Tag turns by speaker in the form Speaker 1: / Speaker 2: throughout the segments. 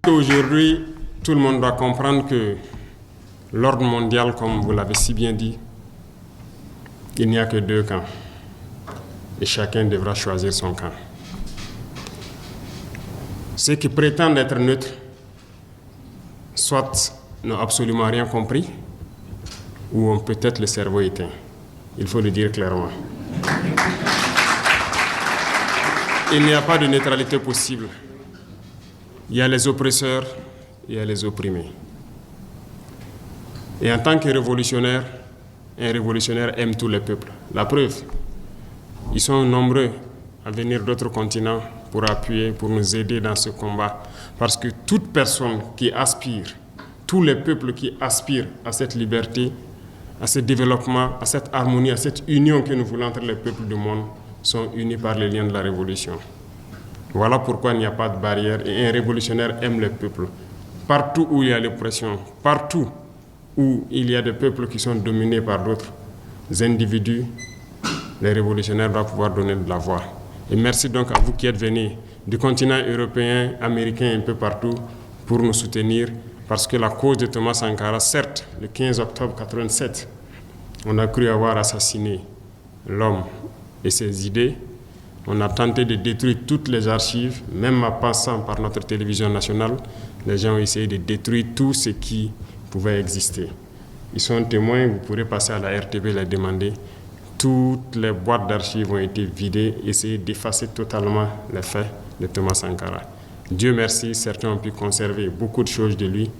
Speaker 1: Aujourd'hui, tout le monde doit comprendre que l'ordre mondial, comme vous l'avez si bien dit, il n'y a que deux camps. Et chacun devra choisir son camp. Ceux qui prétendent être neutres, soit n'ont absolument rien compris, ou ont peut-être le cerveau éteint. Il faut le dire clairement. Il n'y a pas de neutralité possible. Il y a les oppresseurs, il y a les opprimés. Et en tant que révolutionnaire, un révolutionnaire aime tous les peuples. La preuve, ils sont nombreux à venir d'autres continents pour appuyer, pour nous aider dans ce combat. Parce que toute personne qui aspire, tous les peuples qui aspirent à cette liberté, à ce développement, à cette harmonie, à cette union que nous voulons entre les peuples du monde, sont unis par les liens de la révolution. Voilà pourquoi il n'y a pas de barrière et un révolutionnaire aime les peuples. Partout où il y a l'oppression, partout où il y a des peuples qui sont dominés par d'autres individus, les révolutionnaires doivent pouvoir donner de la voix. Et merci donc à vous qui êtes venus du continent européen, américain, un peu partout, pour nous soutenir, parce que la cause de Thomas Sankara, certes, le 15 octobre 1987, on a cru avoir assassiné l'homme et ses idées. On a tenté de détruire toutes les archives, même en passant par notre télévision nationale. Les gens ont essayé de détruire tout ce qui pouvait exister. Ils sont témoins, vous pourrez passer à la RTB les demander. Toutes les boîtes d'archives ont été vidées, essayer d'effacer totalement les faits de Thomas Sankara. Dieu merci, certains ont pu conserver beaucoup de choses de lui.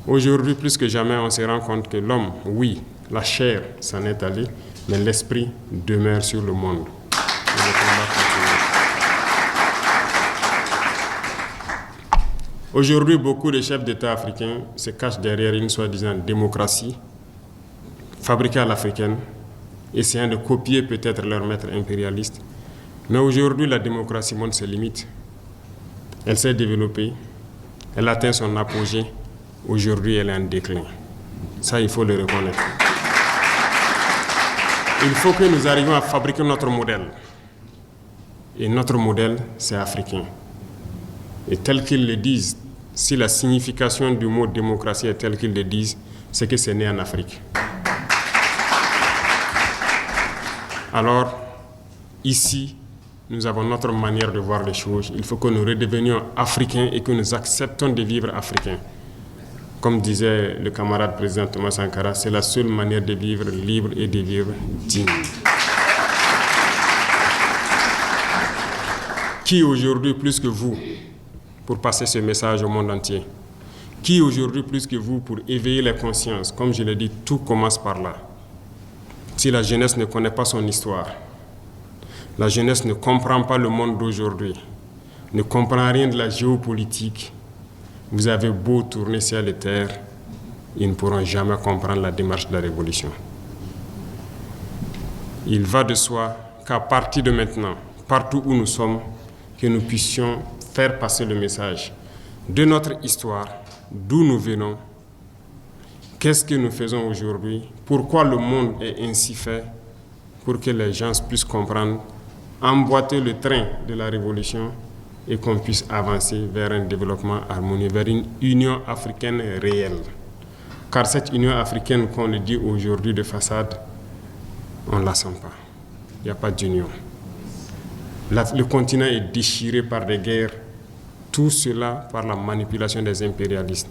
Speaker 1: Aujourd'hui, plus que jamais, on se rend compte que l'homme, oui, la chair s'en est allée, mais l'esprit demeure sur le monde. Et le combat continue. Aujourd'hui, beaucoup de chefs d'État africains se cachent derrière une soi-disant démocratie fabriquée à l'africaine, essayant de copier peut-être leur maître impérialiste. Mais aujourd'hui, la démocratie montre ses limites. Elle s'est développée, elle atteint son apogée. Aujourd'hui, elle est en déclin. Ça, il faut le reconnaître. Il faut que nous arrivions à fabriquer notre modèle. Et notre modèle, c'est africain. Et tel qu'ils le disent, si la signification du mot démocratie est telle qu'ils le disent, c'est que c'est né en Afrique. Alors, ici, nous avons notre manière de voir les choses. Il faut que nous redevenions africains et que nous acceptons de vivre africains. Comme disait le camarade président Thomas Sankara, c'est la seule manière de vivre libre et de vivre digne. Qui aujourd'hui plus que vous pour passer ce message au monde entier? Qui aujourd'hui plus que vous pour éveiller les consciences? Comme je l'ai dit, tout commence par là. Si la jeunesse ne connaît pas son histoire, la jeunesse ne comprend pas le monde d'aujourd'hui, ne comprend rien de la géopolitique, vous avez beau tourner ciel et terre, ils ne pourront jamais comprendre la démarche de la révolution. Il va de soi qu'à partir de maintenant, partout où nous sommes, que nous puissions faire passer le message de notre histoire, d'où nous venons, qu'est-ce que nous faisons aujourd'hui, pourquoi le monde est ainsi fait, pour que les gens puissent comprendre, emboîter le train de la révolution et qu'on puisse avancer vers un développement harmonieux, vers une union africaine réelle. Car cette union africaine qu'on le dit aujourd'hui de façade, on ne la sent pas. Il n'y a pas d'union. Le continent est déchiré par des guerres, tout cela par la manipulation des impérialistes.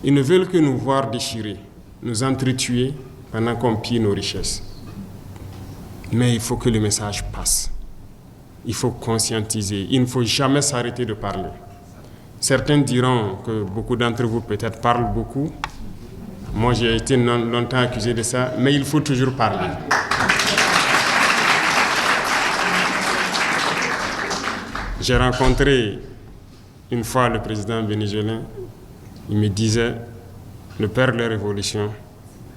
Speaker 1: Ils ne veulent que nous voir déchirés, nous entretuer pendant qu'on pille nos richesses. Mais il faut que le message passe. Il faut conscientiser. Il ne faut jamais s'arrêter de parler. Certains diront que beaucoup d'entre vous peut-être parlent beaucoup. Moi, j'ai été longtemps accusé de ça, mais il faut toujours parler. J'ai rencontré une fois le président vénézuélien. Il me disait, le père de la révolution,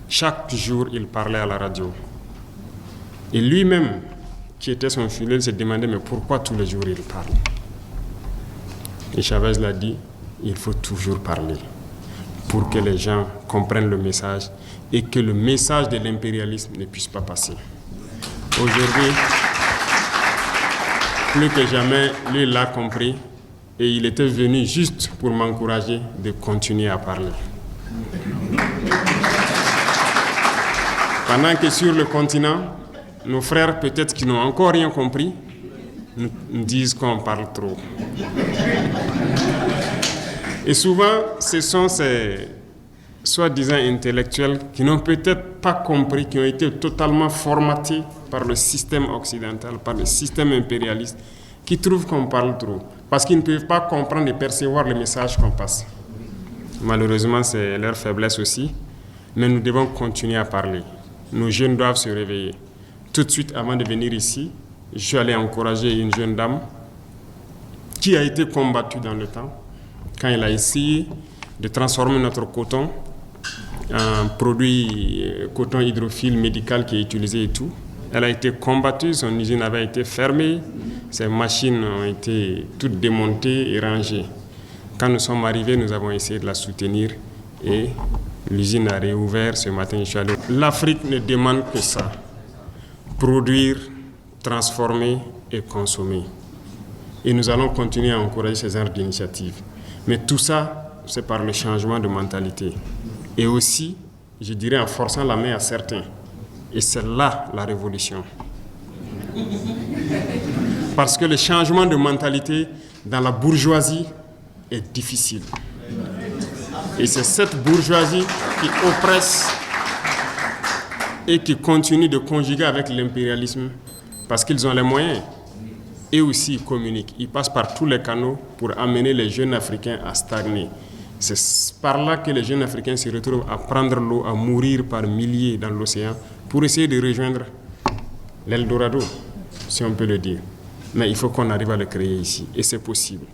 Speaker 1: chaque jour, il parlait à la radio. Et lui-même, qui était son fidèle, se demandait, mais pourquoi tous les jours il parle? Et Chavez l'a dit, il faut toujours parler pour que les gens comprennent le message et que le message de l'impérialisme ne puisse pas passer. Aujourd'hui, plus que jamais, lui l'a compris Et il était venu juste pour m'encourager de continuer à parler. Pendant que sur le continent, nos frères, peut-être qui n'ont encore rien compris, nous disent qu'on parle trop. Et souvent, ce sont ces soi-disant intellectuels qui n'ont peut-être pas compris, qui ont été totalement formatés par le système occidental, par le système impérialiste, qui trouvent qu'on parle trop, parce qu'ils ne peuvent pas comprendre et percevoir le message qu'on passe. Malheureusement, c'est leur faiblesse aussi, mais nous devons continuer à parler. Nos jeunes doivent se réveiller. Tout de suite, avant de venir ici, je suis allé encourager une jeune dame qui a été combattue dans le temps, quand elle a essayé de transformer notre coton en produit coton hydrophile médical qui est utilisé et tout. Elle a été combattue, son usine avait été fermée, ses machines ont été toutes démontées et rangées. Quand nous sommes arrivés, nous avons essayé de la soutenir et l'usine a réouvert ce matin. Je suis allé. L'Afrique ne demande que ça, produire, transformer et consommer. Et nous allons continuer à encourager ces genres d'initiatives. Mais tout ça, c'est par le changement de mentalité. Et aussi, je dirais, en forçant la main à certains. Et c'est là la révolution. Parce que le changement de mentalité dans la bourgeoisie est difficile. Et c'est cette bourgeoisie qui oppresse et qui continue de conjuguer avec l'impérialisme parce qu'ils ont les moyens. Et aussi, ils communiquent. Ils passent par tous les canaux pour amener les jeunes Africains à stagner. C'est par là que les jeunes Africains se retrouvent à prendre l'eau, à mourir par milliers dans l'océan pour essayer de rejoindre l'Eldorado, si on peut le dire. Mais il faut qu'on arrive à le créer ici. Et c'est possible.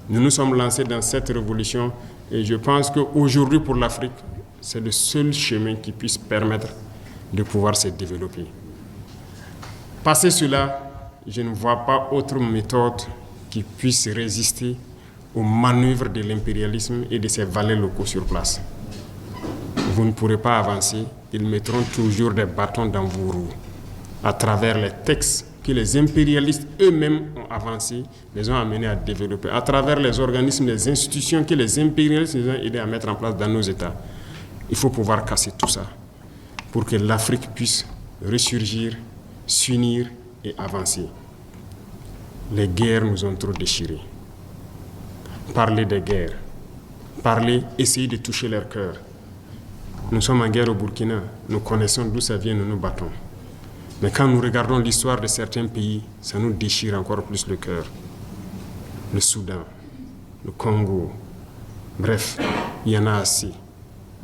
Speaker 1: Nous nous sommes lancés dans cette révolution et je pense qu'aujourd'hui, pour l'Afrique, c'est le seul chemin qui puisse permettre de pouvoir se développer. Passé cela, je ne vois pas autre méthode qui puisse résister aux manœuvres de l'impérialisme et de ses valets locaux sur place. Vous ne pourrez pas avancer, ils mettront toujours des bâtons dans vos roues à travers les textes que les impérialistes eux-mêmes ont avancés, les ont amenés à développer, à travers les organismes, les institutions que les impérialistes nous ont aidés à mettre en place dans nos États. Il faut pouvoir casser tout ça pour que l'Afrique puisse ressurgir, s'unir et avancer. Les guerres nous ont trop déchirés. Parler des guerres, essayer de toucher leur cœur. Nous sommes en guerre au Burkina, nous connaissons d'où ça vient, nous nous battons. Mais quand nous regardons l'histoire de certains pays, ça nous déchire encore plus le cœur. Le Soudan, le Congo, bref, il y en a assez,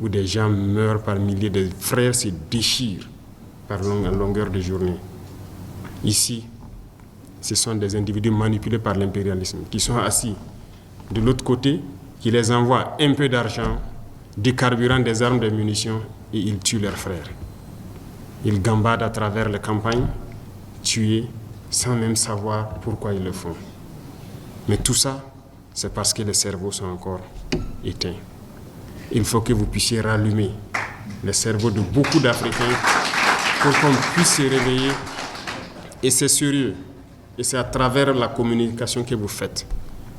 Speaker 1: où des gens meurent par milliers, des frères se déchirent par longueur de journée. Ici, ce sont des individus manipulés par l'impérialisme, qui sont assis de l'autre côté, qui les envoient un peu d'argent, du carburant, des armes, des munitions, et ils tuent leurs frères. Ils gambadent à travers les campagnes, tués, sans même savoir pourquoi ils le font. Mais tout ça, c'est parce que les cerveaux sont encore éteints. Il faut que vous puissiez rallumer les cerveaux de beaucoup d'Africains pour qu'on puisse se réveiller. Et c'est sérieux. Et c'est à travers la communication que vous faites.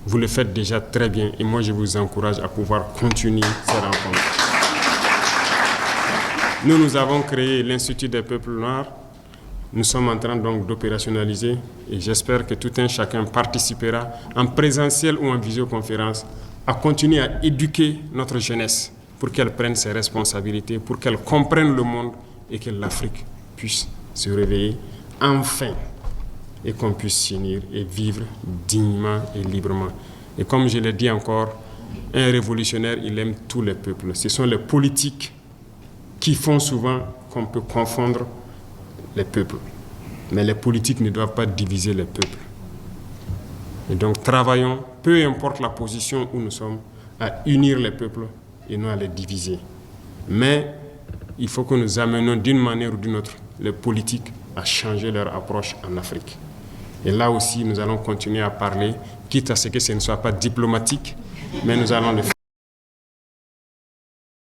Speaker 1: Vous le faites déjà très bien. Et moi, je vous encourage à pouvoir continuer ces rencontres. Nous avons créé l'Institut des peuples noirs. Nous sommes en train donc d'opérationnaliser et j'espère que tout un chacun participera en présentiel ou en visioconférence à continuer à éduquer notre jeunesse pour qu'elle prenne ses responsabilités, pour qu'elle comprenne le monde et que l'Afrique puisse se réveiller enfin et qu'on puisse s'unir et vivre dignement et librement. Et comme je l'ai dit encore, un révolutionnaire, il aime tous les peuples. Ce sont les politiques qui font souvent qu'on peut confondre les peuples. Mais les politiques ne doivent pas diviser les peuples. Et donc travaillons, peu importe la position où nous sommes, à unir les peuples et non à les diviser. Mais il faut que nous amenions d'une manière ou d'une autre les politiques à changer leur approche en Afrique. Et là aussi, nous allons continuer à parler, quitte à ce que ce ne soit pas diplomatique, mais nous allons le faire.